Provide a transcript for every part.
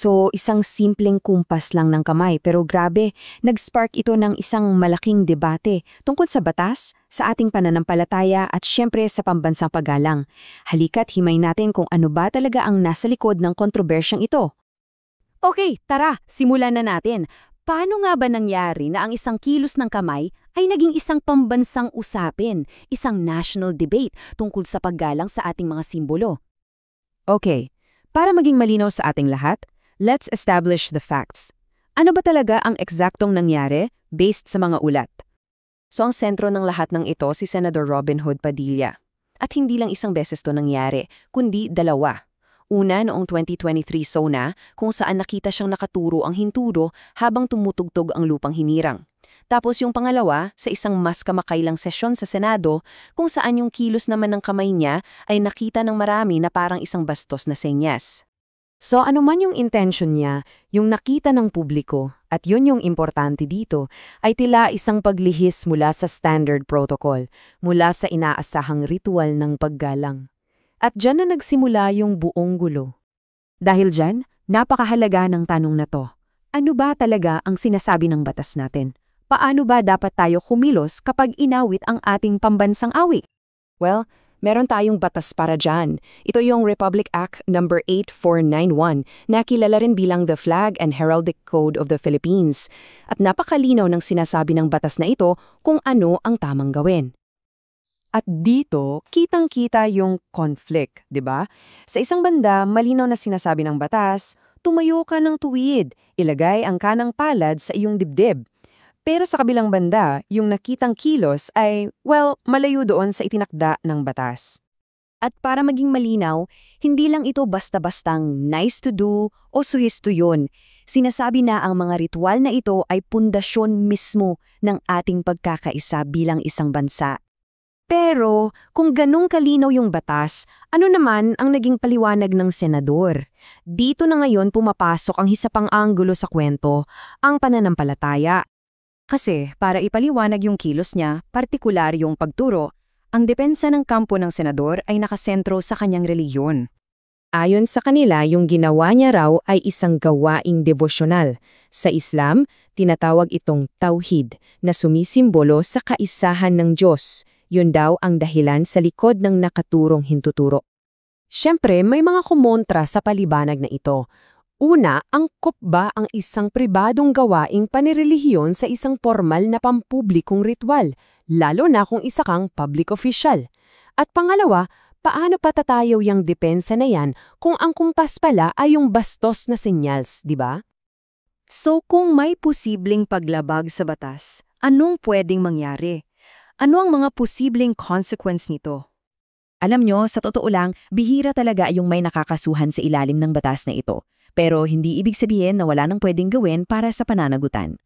So, isang simpleng kumpas lang ng kamay pero grabe, nag-spark ito ng isang malaking debate tungkol sa batas, sa ating pananampalataya at syempre sa pambansang paggalang. Halika't himay natin kung ano ba talaga ang nasa likod ng kontrobersyang ito. Okay, tara, simulan na natin. Paano nga ba nangyari na ang isang kilos ng kamay ay naging isang pambansang usapin, isang national debate tungkol sa paggalang sa ating mga simbolo? Okay, para maging malinaw sa ating lahat, let's establish the facts. Ano ba talaga ang eksaktong nangyari based sa mga ulat? So ang sentro ng lahat ng ito si Senator Robin Hood Padilla. At hindi lang isang beses to nangyari, kundi dalawa. Una noong 2023 SONA kung saan nakita siyang nakaturo ang hinturo habang tumutugtog ang lupang hinirang. Tapos yung pangalawa sa isang mas kamakailang sesyon sa Senado kung saan yung kilos naman ng kamay niya ay nakita ng marami na parang isang bastos na senyas. So ano man yung intention niya, yung nakita ng publiko, at yun yung importante dito, ay tila isang paglihis mula sa standard protocol, mula sa inaasahang ritual ng paggalang. At dyan na nagsimula yung buong gulo. Dahil dyan, napakahalaga ng tanong na to. Ano ba talaga ang sinasabi ng batas natin? Paano ba dapat tayo kumilos kapag inawit ang ating pambansang awit? Well, meron tayong batas para dyan. Ito yung Republic Act No. 8491 na kilala rin bilang the Flag and Heraldic Code of the Philippines. At napakalinaw ng sinasabi ng batas na ito kung ano ang tamang gawin. At dito, kitang-kita yung conflict, di ba? Sa isang banda, malinaw na sinasabi ng batas, tumayo ka ng tuwid, ilagay ang kanang palad sa iyong dibdib. Pero sa kabilang banda, yung nakitang kilos ay, well, malayo doon sa itinakda ng batas. At para maging malinaw, hindi lang ito basta-bastang nice to do o suhisto yun. Sinasabi na ang mga ritual na ito ay pundasyon mismo ng ating pagkakaisa bilang isang bansa. Pero kung ganung kalinaw yung batas, ano naman ang naging paliwanag ng senador? Dito na ngayon pumapasok ang isa pang anggulo sa kwento, ang pananampalataya. Kasi para ipaliwanag yung kilos niya, partikular yung pagturo, ang depensa ng kampo ng senador ay nakasentro sa kanyang relihiyon. Ayon sa kanila, yung ginawa niya raw ay isang gawaing devosyonal. Sa Islam, tinatawag itong tauhid na sumisimbolo sa kaisahan ng Diyos. Yun daw ang dahilan sa likod ng nakaturong hintuturo. Siyempre, may mga kumontra sa palibanag na ito. Una, angkop ba ang isang pribadong gawaing panirelihiyon sa isang formal na pampublikong ritual, lalo na kung isa kang public official? At pangalawa, paano patatayaw yung depensa na yan kung ang kumpas pala ay yung bastos na senyals, di ba? So kung may posibleng paglabag sa batas, anong pwedeng mangyari? Ano ang mga posibleng consequence nito? Alam nyo, sa totoo lang, bihira talaga yung may nakakasuhan sa ilalim ng batas na ito. Pero hindi ibig sabihin na wala nang pwedeng gawin para sa pananagutan.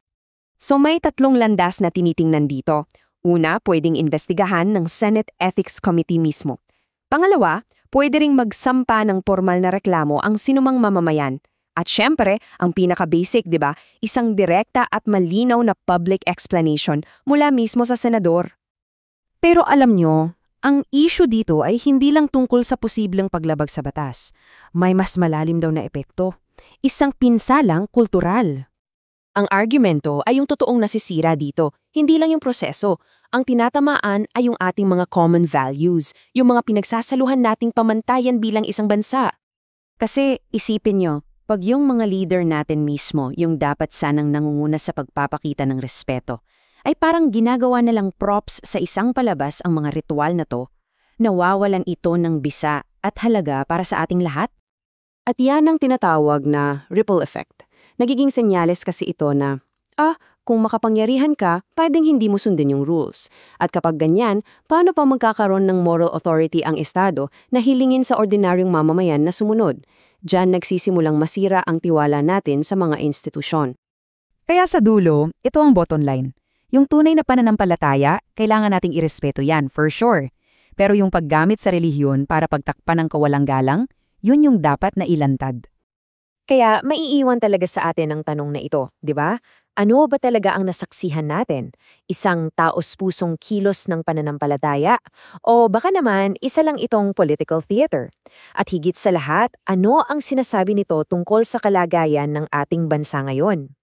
So may tatlong landas na tinitingnan dito. Una, pwedeng investigahan ng Senate Ethics Committee mismo. Pangalawa, pwede ring magsampa ng formal na reklamo ang sinumang mamamayan. At syempre, ang pinaka-basic, di ba, isang direkta at malinaw na public explanation mula mismo sa senador. Pero alam nyo, ang issue dito ay hindi lang tungkol sa posibleng paglabag sa batas. May mas malalim daw na epekto. Isang pinsalang kultural. Ang argumento ay yung totoong nasisira dito, hindi lang yung proseso. Ang tinatamaan ay yung ating mga common values, yung mga pinagsasaluhan nating pamantayan bilang isang bansa. Kasi isipin nyo, pag yung mga leader natin mismo, yung dapat sanang nangunguna sa pagpapakita ng respeto, ay parang ginagawa na lang props sa isang palabas ang mga ritual na to, nawawalan ito ng bisa at halaga para sa ating lahat. At yan ang tinatawag na ripple effect. Nagiging senyales kasi ito na, kung makapangyarihan ka, pwedeng hindi mo sundin yung rules. At kapag ganyan, paano pa magkakaroon ng moral authority ang Estado na hilingin sa ordinaryong mamamayan na sumunod? Diyan nagsisimulang masira ang tiwala natin sa mga institusyon. Kaya sa dulo, ito ang bottom line. Yung tunay na pananampalataya, kailangan nating irespeto yan, for sure. Pero yung paggamit sa relihiyon para pagtakpan ng kawalang galang, yun yung dapat na ilantad. Kaya maiiwan talaga sa atin ang tanong na ito, di ba? Ano ba talaga ang nasaksihan natin? Isang taos-pusong kilos ng pananampalataya? O baka naman isa lang itong political theater? At higit sa lahat, ano ang sinasabi nito tungkol sa kalagayan ng ating bansa ngayon?